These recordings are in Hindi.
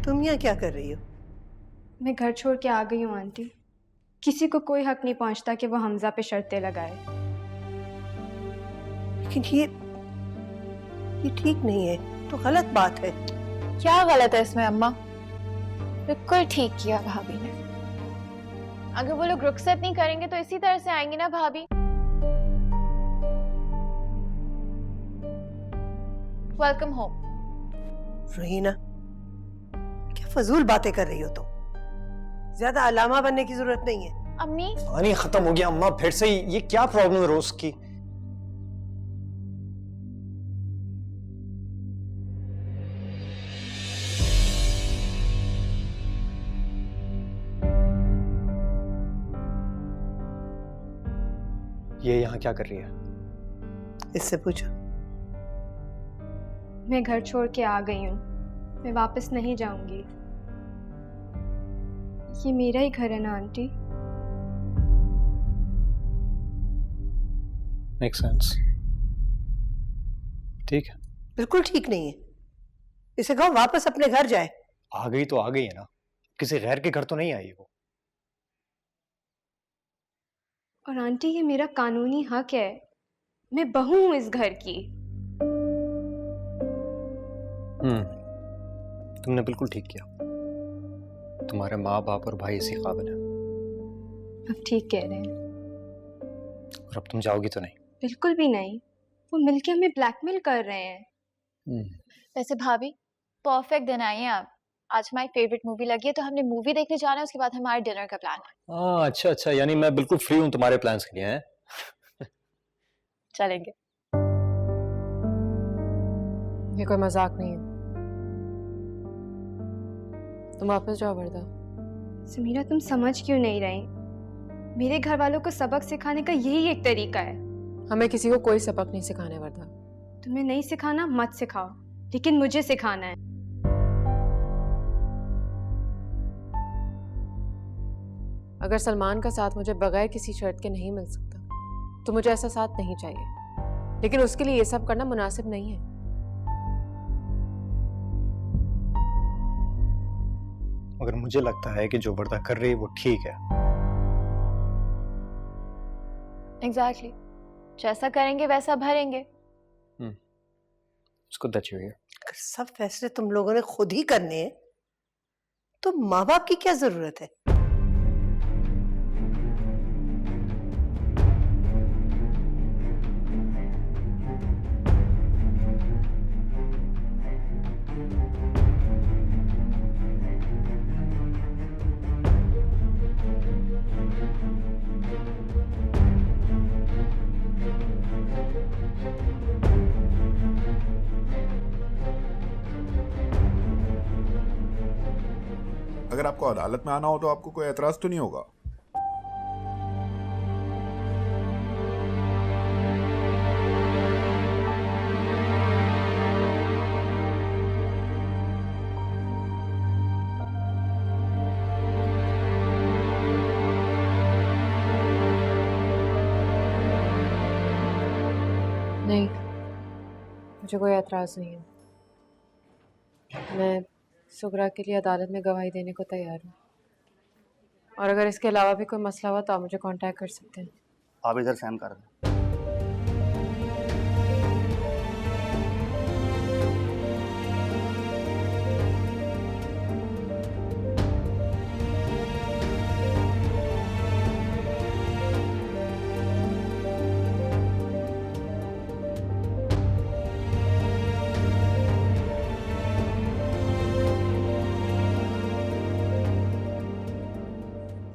तुम यहाँ क्या कर रही हो? मैं घर छोड़ के आ गई हूँ आंटी। किसी को कोई हक नहीं पहुंचता कि वो हमजा पे शर्तें लगाए। लेकिन ये ठीक नहीं है, तो गलत बात है। क्या गलत है इसमें अम्मा? बिल्कुल ठीक किया भाभी ने। अगर वो लोग रुखसत नहीं करेंगे तो इसी तरह से आएंगे ना भाभी। Welcome home. रहीना, क्या फजूल बातें कर रही हो तुम? ज्यादा अलामा बनने की जरूरत नहीं है। अम्मी पानी खत्म हो गया अम्मा, फिर से ये क्या प्रॉब्लम है रोज की? ये यहाँ क्या कर रही है? इससे पूछो। मैं घर छोड़ के आ गई हूँ, मैं वापस नहीं जाऊंगी। ये मेरा ही घर है ना आंटी। Make sense. ठीक है। बिल्कुल ठीक नहीं है। इसे कहो वापस अपने घर जाए। आ गई तो आ गई है ना, किसी गैर के घर तो नहीं आई वो। और आंटी ये मेरा कानूनी हक है, मैं बहू हूं इस घर की। तुमने बिल्कुल ठीक किया। तुम्हारे माँ बाप और भाई इसी काबिल है। अब ठीक कह रहे हैं। और अब तुम जाओगी तो नहीं? बिल्कुल भी नहीं, वो मिलके हमें ब्लैकमेल कर रहे हैं। वैसे भाभी परफेक्ट दिन आई हैं आप। आज हमारी फेवरेट मूवी लगी है तो हमने मूवी देखने जाना है, उसके बाद हमारे डिनर का प्लान है। अच्छा अच्छा, यानी मैं बिल्कुल फ्री हूँ तुम्हारे प्लान्स के लिए हैं? चलेंगे। ये कोई मजाक नहीं है। तुम वापस जाओ वर्दा। समीरा तुम समझ क्यों नहीं रही? मेरे घर वालों को सबक सिखाने का यही एक तरीका है। हमें किसी को कोई सबक नहीं सिखाने वर्दा। तुम्हें नहीं सिखाना मत सिखाओ, लेकिन मुझे सिखाना है। अगर सलमान का साथ मुझे बगैर किसी शर्त के नहीं मिल सकता तो मुझे ऐसा साथ नहीं चाहिए, लेकिन उसके लिए ये सब करना मुनासिब नहीं है। मगर मुझे लगता है कि जो वर्दा कर रही है वो ठीक है। एग्जैक्टली जैसा करेंगे वैसा भरेंगे। It's good that you're here. अगर सब फैसले तुम लोगों ने खुद ही करने हैं तो माँ बाप की क्या जरूरत है? अगर आपको अदालत में आना हो तो आपको कोई एतराज तो नहीं होगा? नहीं, मुझे कोई एतराज नहीं है। मैं सुगरा के लिए अदालत में गवाही देने को तैयार हूँ, और अगर इसके अलावा भी कोई मसला हुआ तो आप मुझे कांटेक्ट कर सकते हैं। आप इधर सहन कर दें।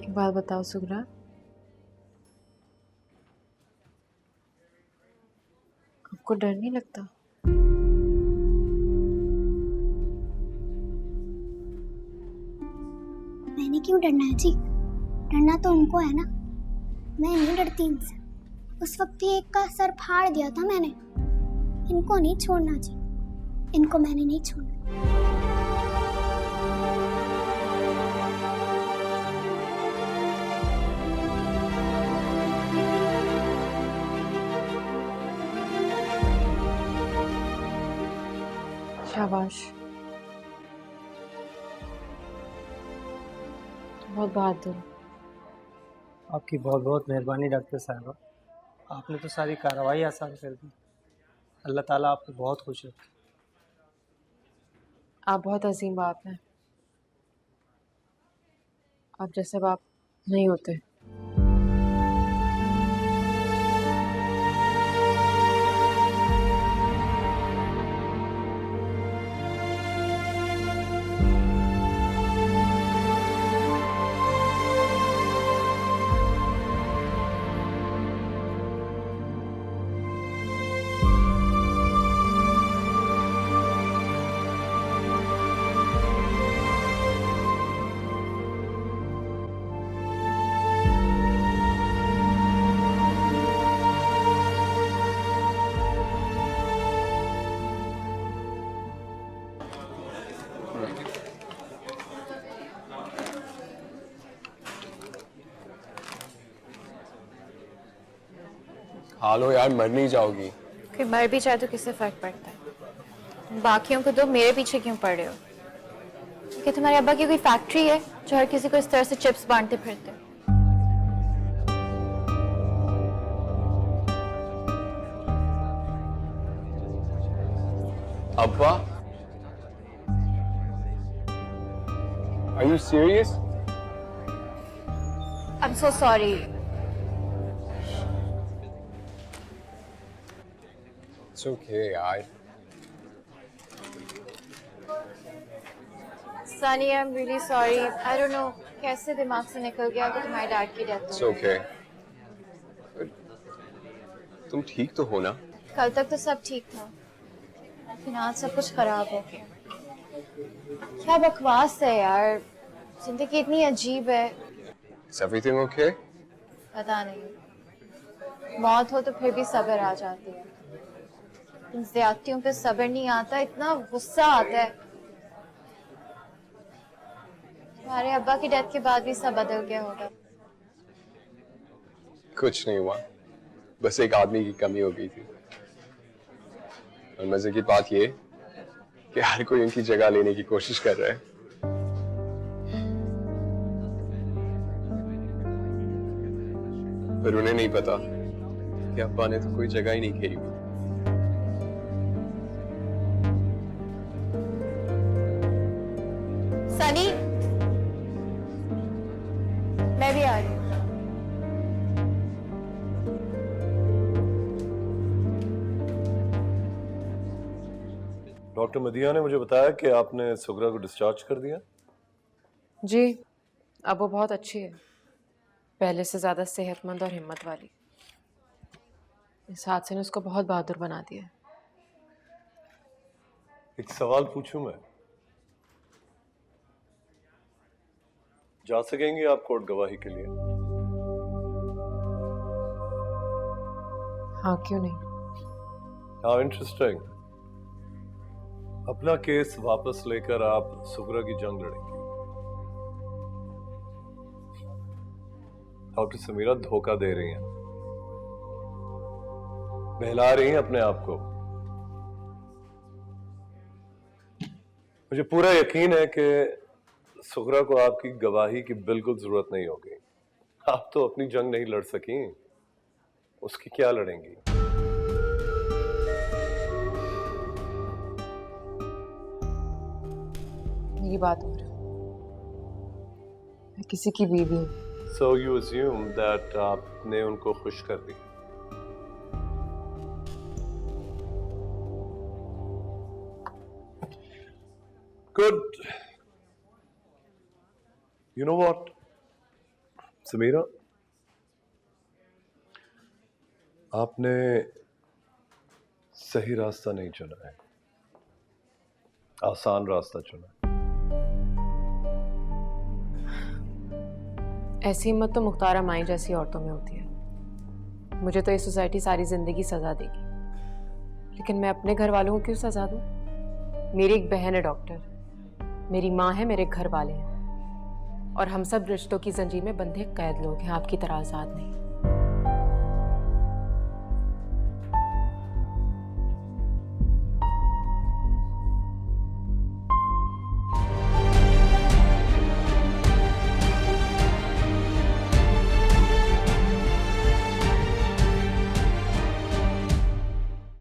एक बात बताओ सुगरा, आपको डर नहीं लगता? मैंने क्यों डरना है जी? डरना तो उनको है ना, मैं नहीं डरती इनसे। उस वक्त ही एक का सर फाड़ दिया था मैंने। इनको नहीं छोड़ना जी, इनको मैंने नहीं छोड़ना। शाबाश, बहुत बहादुर। आपकी बहुत बहुत मेहरबानी डॉक्टर साहबा, आपने तो सारी कार्रवाई आसान कर दी। अल्लाह ताला आपको बहुत खुश रखे। आप बहुत अजीम बाप हैं। आप जैसे बाप नहीं होते। खा लो यार, मर नहीं जाओगी। कोई मर भी जाए तो किससे फर्क पड़ता है? बाकियों को दो, मेरे पीछे क्यों पड़ रहे हो? कि तुम्हारे अब्बा की कोई फैक्ट्री है जो हर किसी को इस तरह से चिप्स बांटते फिरते? अब्बा, Are you serious? I'm so sorry. It's okay यार। Sunny, I'm really sorry. I don't know कैसे दिमाग से निकल गया कि तुम्हारे डैड की डेथ It's हो गई। okay। तुम ठीक तो हो ना? कल तक तो सब ठीक था, लेकिन आज सब कुछ खराब हो गया। क्या बकवास है यार, जिंदगी इतनी अजीब है। Is everything okay? पता नहीं, मौत हो तो फिर भी सब्र आ जाती है, इन ज्यादतियों पे सब्र नहीं आता, इतना गुस्सा आता है। तुम्हारे अब्बा की डेथ के बाद भी सब बदल गया होगा। कुछ नहीं हुआ, बस एक आदमी की कमी हो गई थी। और मजे की बात ये कि हर कोई उनकी जगह लेने की कोशिश कर रहा है। पर उन्हें नहीं पता कि अब्बा ने तो कोई जगह ही नहीं घेरी हुई। सनी, मैं भी आ रही हूँ। डॉक्टर मदिया ने मुझे बताया कि आपने सुगरा को डिस्चार्ज कर दिया। जी, अब वो बहुत अच्छी है, पहले से ज़्यादा सेहतमंद और हिम्मत वाली। इस हादसे ने उसको बहुत बहादुर बना दिया। एक सवाल पूछूं मैं? जा सकेंगे आप कोर्ट गवाही के लिए? हाँ, क्यों नहीं। हाँ, इंटरेस्टिंग। अपना केस वापस लेकर आप सुगरा की जंग लड़ेंगे। डॉक्टर समीरा धोखा दे रही हैं, बहला रही हैं अपने आप को। मुझे पूरा यकीन है कि सुगरा को आपकी गवाही की बिल्कुल जरूरत नहीं होगी। आप तो अपनी जंग नहीं लड़ सकी, उसकी क्या लड़ेंगी? मेरी बात हो रही है, मैं किसी की बीवी हूँ। So you assume that आपने उनको खुश कर दिया। Good. You know what, Samira, आपने सही रास्ता नहीं चुना है, आसान रास्ता चुना है। ऐसी हिम्मत तो मुख्तारा माई जैसी औरतों में होती है। मुझे तो ये सोसाइटी सारी जिंदगी सजा देगी, लेकिन मैं अपने घर वालों को क्यों सजा दूं? मेरी एक बहन है डॉक्टर, मेरी माँ है, मेरे घर वाले हैं, और हम सब रिश्तों की जंजीर में बंधे कैद लोग हैं, आपकी तरह आजाद नहीं।